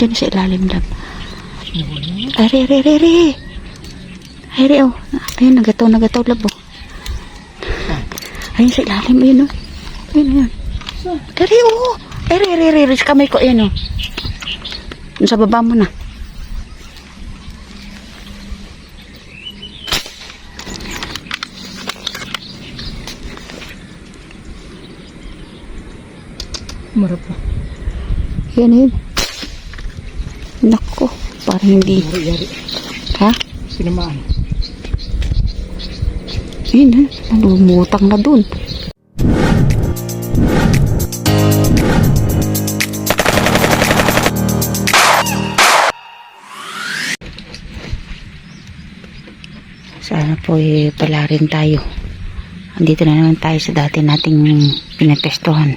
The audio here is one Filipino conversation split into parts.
Diyan sa ilalim lang. Ari. Ay, oh. Ayun, nagataw, labo. Ayun, sa ilalim, ayun, oh. Ayun. Ari, oh. Ari, sa kamay ko, ayun, oh. Sa baba mo na. Marap pa. Yan. Nako, parang hindi. Yari. Ha? Sinamaan. Yun, lumutang na dun. Sana po pala rin tayo. Andito na naman tayo sa dati nating pinatestuhan.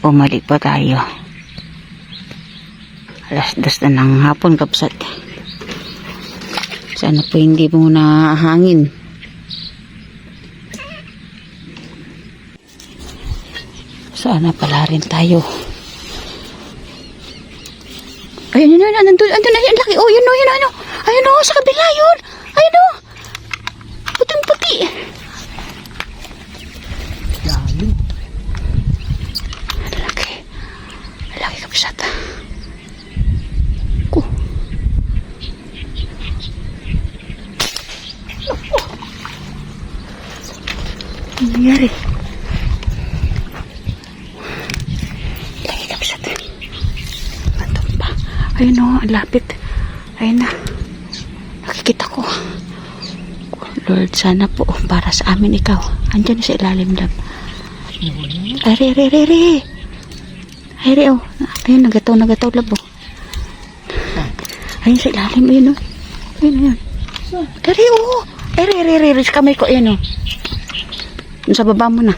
Bumalik pa tayo. 2:00 na ng hapon, kapsat. Sana po hindi muna hangin. Sana pala rin tayo. Ayun, andun na yan, laki. Oh, yun, ano. Ayun, oh, sa kabila yun. Ayun, oh. Puting-puti. Lalim. Laki kapsat. Ano nangyari? Lagi kapsat. Matong pa. Ayun o, ang lapit. Ayun na. Nakikita ko. Lord, sana po para sa amin ikaw. Andyan sa ilalim lang. Ari. Ari, oh. Ayun, nagataw, labo. Ayun sa ilalim, ayun o. Ayun. Ari, oh. Ari, sa kamay ko, ayun o. Sa baba mo na.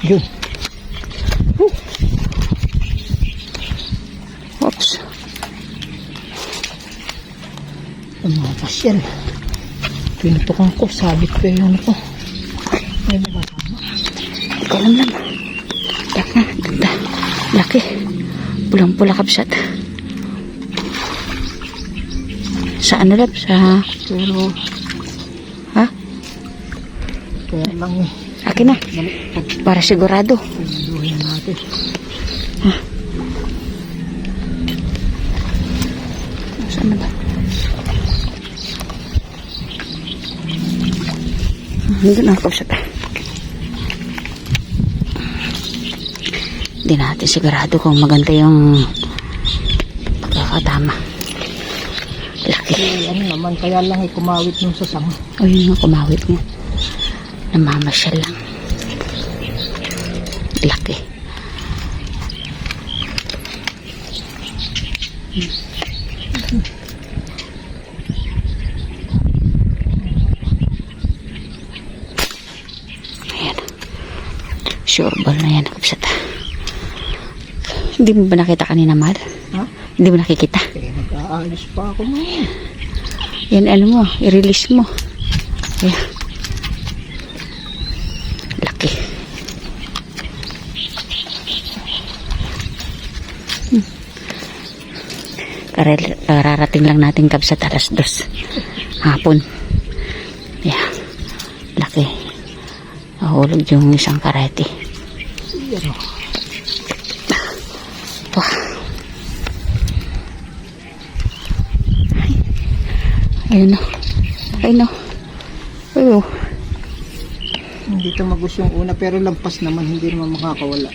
Yun. Oops. Ang mga pasyal. Pinutukan ko. Sabit ko yung ano ko. May mga tama. Ikaw lang. Yak na. Ganda. Laki. Pulang-pula kapsat. Sa ano lab? Sa... Pero... Ha? Kaya lang eh. Akin na. Para sigurado. Pagduhin natin. Ha? Saan na ba? Hindi na ako sa... Hindi natin sigurado kung maganda yung pagkakatama. Laki. Ano naman, kaya lang kumawit nung sasang. O yun nga, kumawit nga. Namamasyal lang. Laki. Ayan. Sure ball na yan, kapsat. Hindi mo ba nakita kanina, Mal? Ha? Hindi mo nakikita? Kaya nag-aalis pa ako ngayon. Yan, ano mo, i-release mo. Ayan. Laki. Kararating lang natin kapsat 2:00 hapon. Ayan. Laki. Nahulog yung isang karete. Yan o. Wah. Ayun o. Ayun. Hindi ito magus yung una pero lampas naman. Hindi naman makakawala.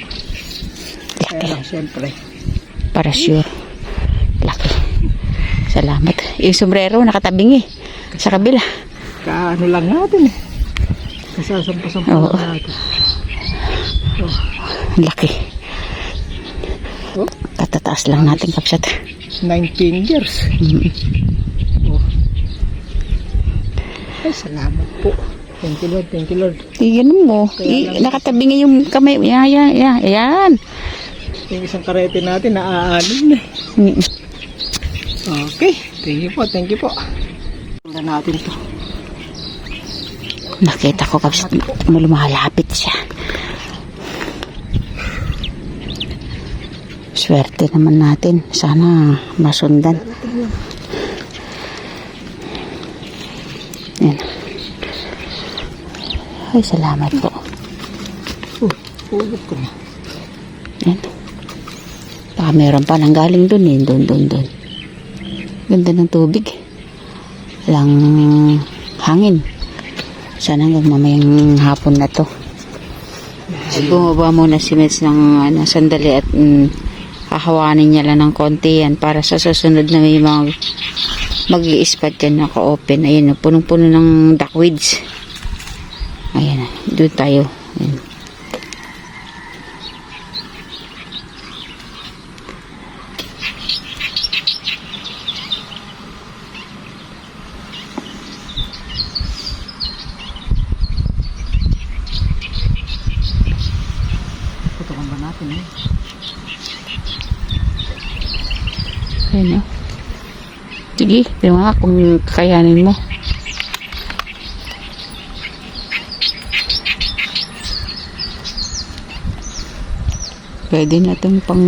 Kaya lang siyempre. Para sure. Laki. Salamat. Yung sombrero nakatabing sa kabila. Kaano lang natin eh. Kasasampa-sampa Oo. lang natin. Oh. Laki. Oh. Tatataas lang natin kapsat. 9 fingers. Oh. Ay, salamat po. Thank you Lord. Iyan mo. Nakatabing yung kamay. Ayan. Yung isang karete natin naaanin na. Okay. Thank you po. Tingnan natin to. Nakita ko kapsat. Lumalapit siya. Swerte naman natin. Sana masundan. Yan. Ay, salamat po. Hulog ko na. Yan. Baka meron pa nang galing dun eh. Dun. Ganda ng tubig. Walang hangin. Sana hanggang mamayang hapon na to. Bumaba muna si Mets ng sandali at hahawanin niya lang ng konti yan para sa susunod na may mga mag-i-spot yan naka-open. Ayan, punong-puno ng duckweeds. Ayan, doon tayo. Ayan. Putukan ba natin eh? Ayan o. Sige, tingnan nga kung kakayanin mo. Pwede na itong pang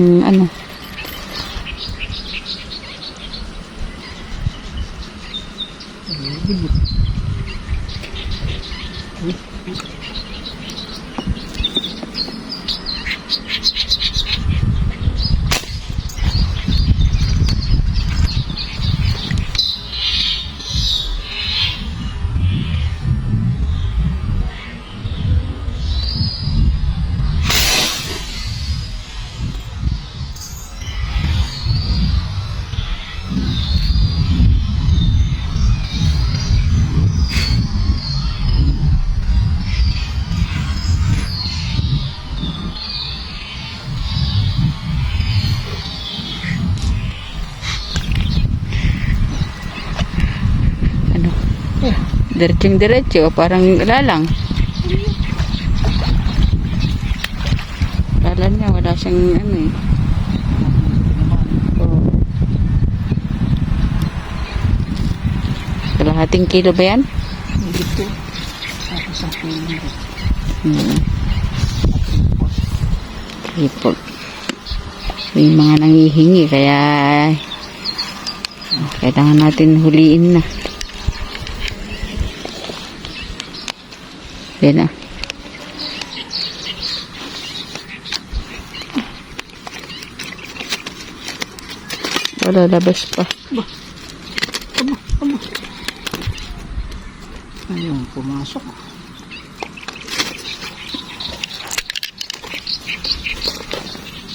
diretso, parang lalang. Lalang niya, wala siyang eh. Oh. Kalahating kilo ba yan? Hindi po. Tapos ang kilo. Ipog. May mga nangihingi, kaya kailangan natin huliin na. Yan na. Wala, labas pa. Ayun, pumasok.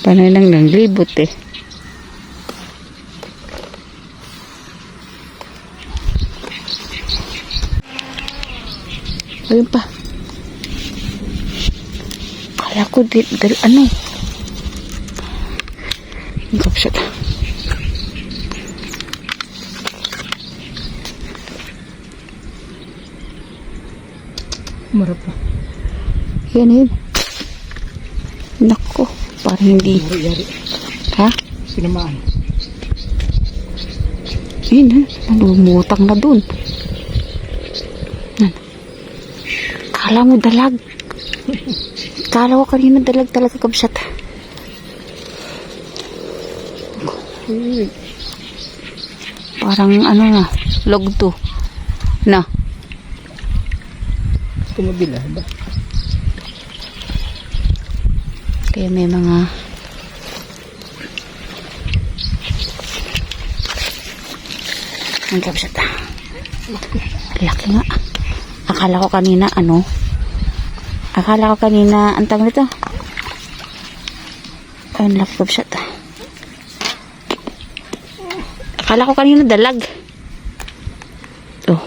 Panay lang libot eh. Ayun pa. Kala ko ano? Ang kapsat. Marap pa. Yan. Nako, parang hindi. Yari. Ha? Sinamaan. Yun, nalumutang na dun. Kala mo dalag. Kala ko kanina dalag talaga kabsat. Parang na, logto. Na. Tumabila ba? Kaya may mga ang kabsat. Laki nga. Akala ko kanina ang tawag nito. Ang laki kabsat. Akala ko kanina dalag. Oh.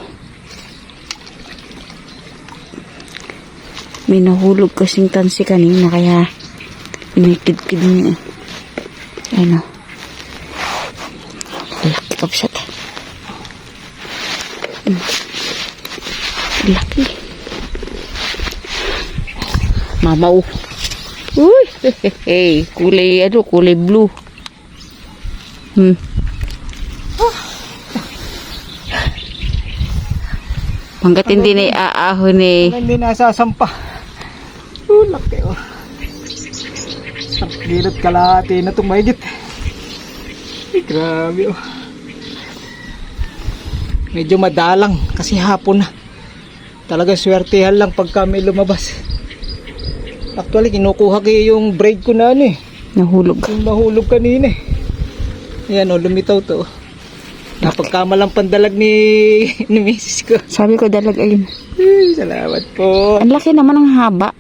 May nahulog kasing tansi kanina kaya pinikid-kid niya. Ayun o. Laki kabsat. Laki. Mamaw. Uy. Hey. Kulay blue. Hanggat hindi na iaahon eh. Hindi nasasampa. Laki oh. Gilot kalahati na itong mahigit. Ay, grabe oh. Medyo madalang kasi hapon na. Talaga swertihan lang pagka may lumabas. Actually, kinukuha ko yung braid ko na ano eh. Nahulog. Yung nahulog kanina eh. Ayan oh, lumitaw to. Napagkamalang pandalag ni misis ko. Sabi ko dalag ayun. Ay, salamat po. Ang laki naman ng haba.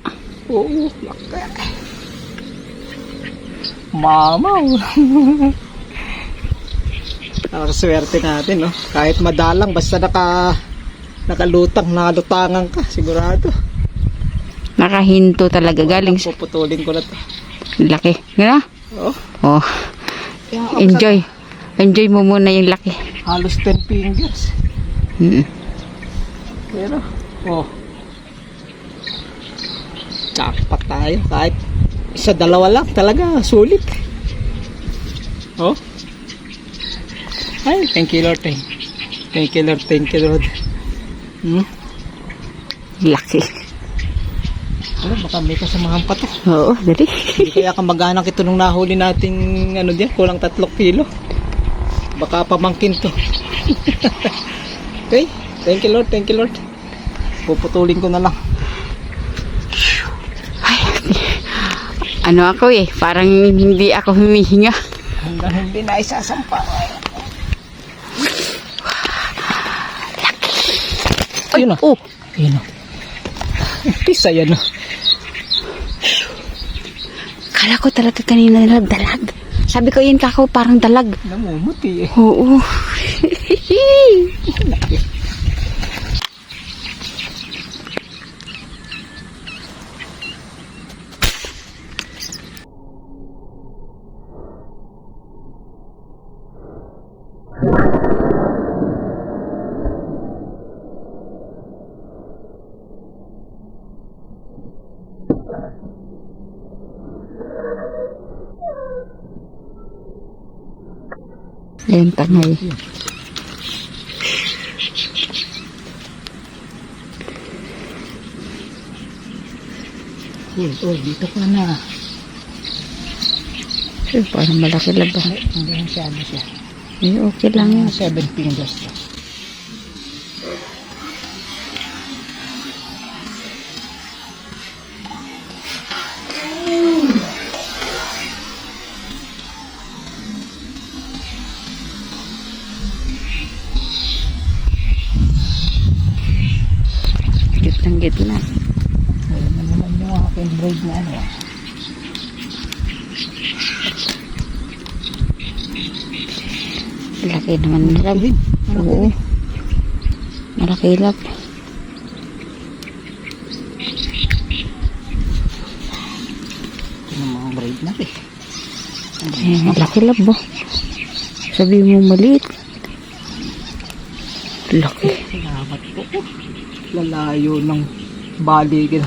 Oo, laki. Mama. Nakaswerte natin, no? Kahit madalang, basta nakalutangan ka, sigurado. Nakahinto talaga. Galing sa Puputulin ko na to. laki. Gana? Oh, Oh. Enjoy. Enjoy mo muna yung laki. halos 10 fingers. Pero, oh. Jackpot tayo. Kahit isa, dalawa lang, talaga, sulit. Oh. Ay, thank you Lord. Thank you Lord, thank you Lord. Laki. Ano, baka may kasamahan pa to. Oo, dali. Hindi kaya kamag-anak ito nung nahuli nating ano diyan, kulang 3 kilo. Baka pamangkin to. Okay, thank you Lord, thank you Lord. Puputulin ko na lang. Ano ako eh, parang hindi ako humihinga. Hanggang hindi na isasampa. Ayun o. Oh, Ayun o. Pisa yan o. kala ko talaga kanina nila dalag. Sabi ko yun kako, parang dalag. Namumuti eh. Oo. Ayan, tangay. Oh, dito ka na. Parang malaki laba. Hindi masyado siya. Eh, okay lang yan. 7 fingers. Gitna. Ayun na naman yung aking braid na ano. Laki naman ng lab. Oo. Malaki lab. Yung mga braid natin. Eh, malaki lab oh. Sabi mo maliit. Laki. Salamat po. Lalayo ng baligid.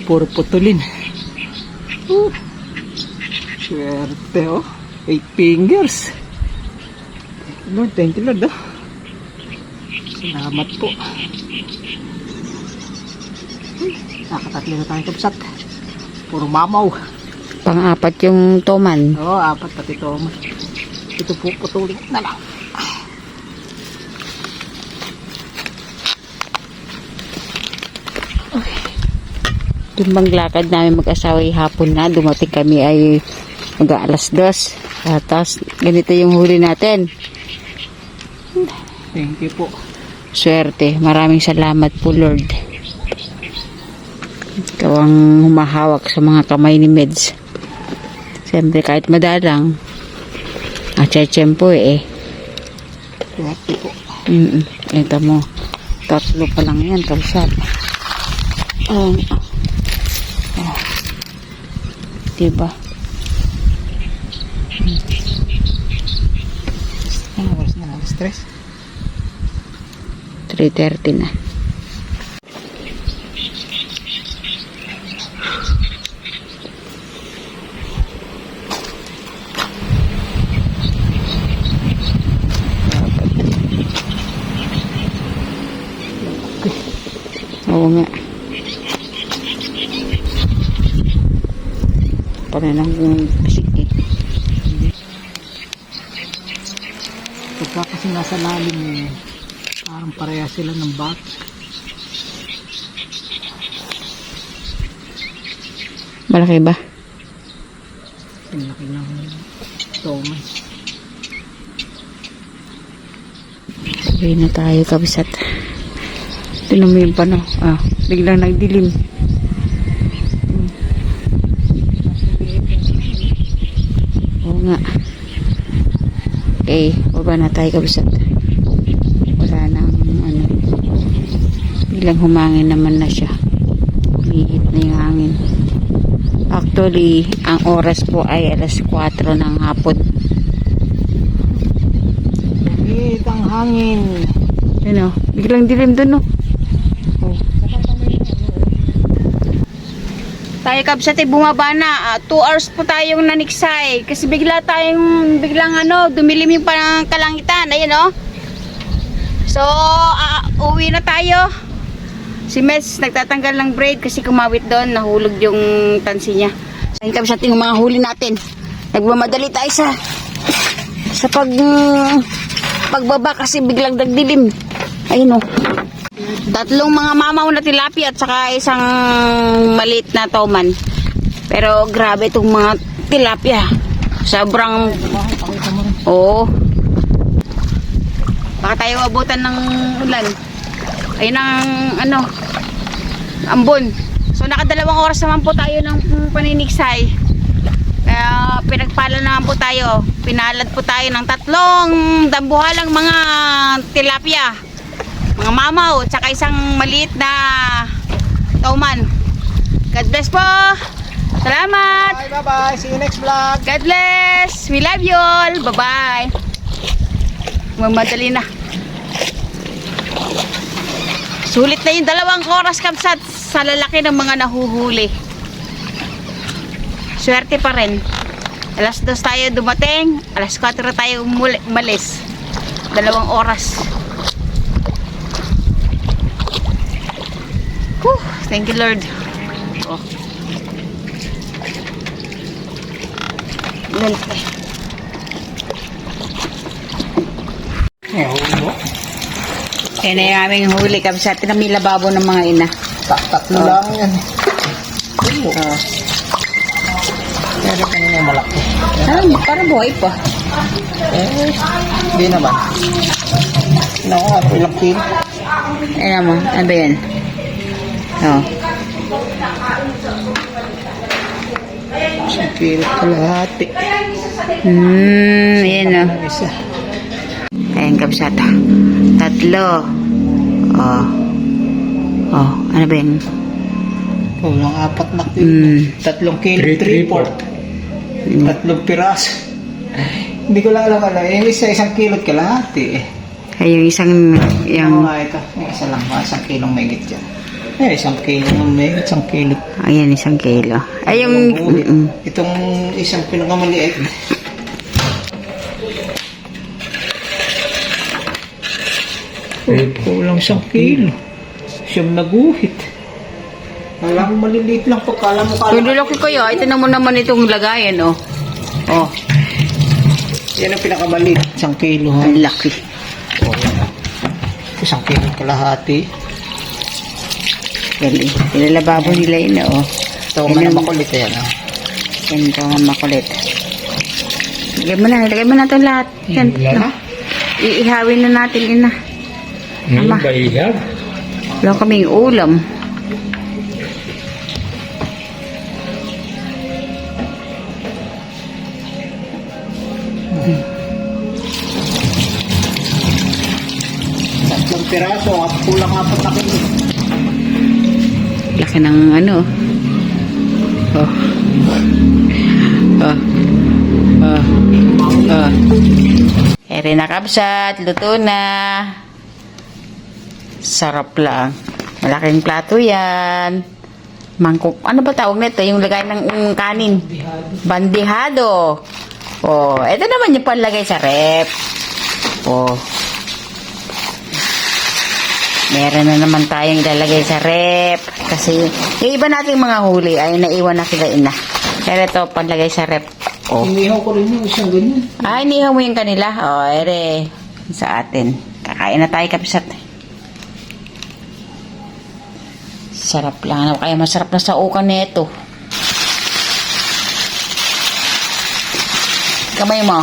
Puro putulin. Swerte oh. 8 fingers. Lord, thank you Lord oh. Salamat po. Nakatatlo na tayong kapsat. Puro mamaw. Pang-apat yung toman. Oo, 4 pati ito. Ito po putulin na lang. Yung bang lakad namin mag-asawa ay hapon na. Dumating kami ay mag-aalas 2. Tapos ganito yung huli natin. Thank you po. Swerte. Maraming salamat po Lord. Ikaw ang humahawak sa mga kamay ni Meds. Siyempre kahit madalang. Achechem po eh. Swerte po. Ito mo. 3 pa lang yan. Kausap. Diba? Ano oras na? Stress? 3:30 na. Oo nga. pa rin ang sige. Pagka kasi nasa lalim parang pareha sila ng bat. Malaki ba? Ang laki ng Thomas. Uwi na tayo, kabisat. Tinan mo yung pano. Biglang nagdilim. Oo nga. Okay, baba na tayo, kabisat. Wala nang ano. Biglang humangin naman na siya. Humihit na yung hangin. Actually, ang oras po ay alas 4 ng hapon. Hit ang hangin. Ano, biglang dilim dun, no? Oh. Tayo, kabsat, bumaba na. 2 hours po tayong naniksay. Kasi biglang dumilim yung parang kalangitan. Ayun, no? So, uwi na tayo. Si Mets, nagtatanggal ng braid kasi kumawit doon. Nahulog yung tansi niya. Ayun, kabsat, yung mga huli natin. Nagmamadali tayo sa pagbaba kasi biglang nagdilim. Ayun, oh. 3 mga mamaw na tilapia at saka isang maliit na toman. Pero grabe itong mga tilapia. Sobrang... Oo. Baka tayo abutan ng ulan. Ayun ang ambon. So nakadalawang oras naman po tayo ng paniniksay. Kaya pinagpala naman po tayo. Pinalad po tayo ng 3 dambuhalang mga tilapia. Mga mamaw, tsaka isang maliit na tauman. God bless po. Salamat. Bye. See you next vlog. God bless. We love you all. Bye-bye. Mamadali na. Sulit na yung 2 oras, kabsat, sa lalaki ng mga nahuhuli. Swerte pa rin. Alas 2 tayo dumating, alas 4 tayo umalis. 2 oras. Whew, thank you, Lord. Oh. Yan. Yan na yung aming huli, kabsat. May lababo ng mga ina. 3 lang yan. Meron kanina malaki. Parang buhay pa. Hindi naman. Ilang kilo? Ayan mo, ano ba yan? Oh. 1 kilo kalahati. Ayan o. Isa. Ayan, kabsat. 3. Oh, ano ba yan? Kulang 4 na kilo. 3 kilo, 3/4. 3 piraso. Hindi ko lang alam. Yung isa, 1 kilo at kalahati. Ay, yung isang... Yung ito. Yung isa lang. 1 kilong megit dyan. 1 kilo ng megit. 1 kilo. Ayan, 1 kilo. Ay, yung... Itong isang pinakamaliit. Kulang 1 kilo. Siyang naguhit. Alam mo, maliliit lang po. Kala mo, Kung lulaki kayo, ito na mo naman itong lagayan, oh. Oh, yan ang pinakamaliit. 1 kilo. Ha? ang laki. 1 kilo kalahati. Yan, ilalababo nila yun, oh. Ito, man makulit yan. Ha? Yan, ito ang makulit. Ilagay mo na ito lahat. Yan, no. Iihawin na natin, ina. Ama. Wala kaming ulam. Tatlong piraso at kulang 4 na kilo. Laki ng ano. Oh. Ere na, kabsat. Luto na. Sarap lang. Malaking plato yan. Mangkok. Ano ba tawag nito? Yung lagay ng kanin. Bandihado. Oh, ito naman yung panlagay sa rep. Oh. Meron na naman tayong ilalagay sa rep. Kasi yung iba nating mga huli ay naiwan na kila ina. Pero ito, panlagay sa rep. Oh. Inihaw ko rin yung isang ganyan. Ay, inihaw mo yung kanila. O, ere. Sa atin. Kakain na tayo, kapisat. Sarap lang. Ano kaya masarap na sa ukan nito? Kamay mo.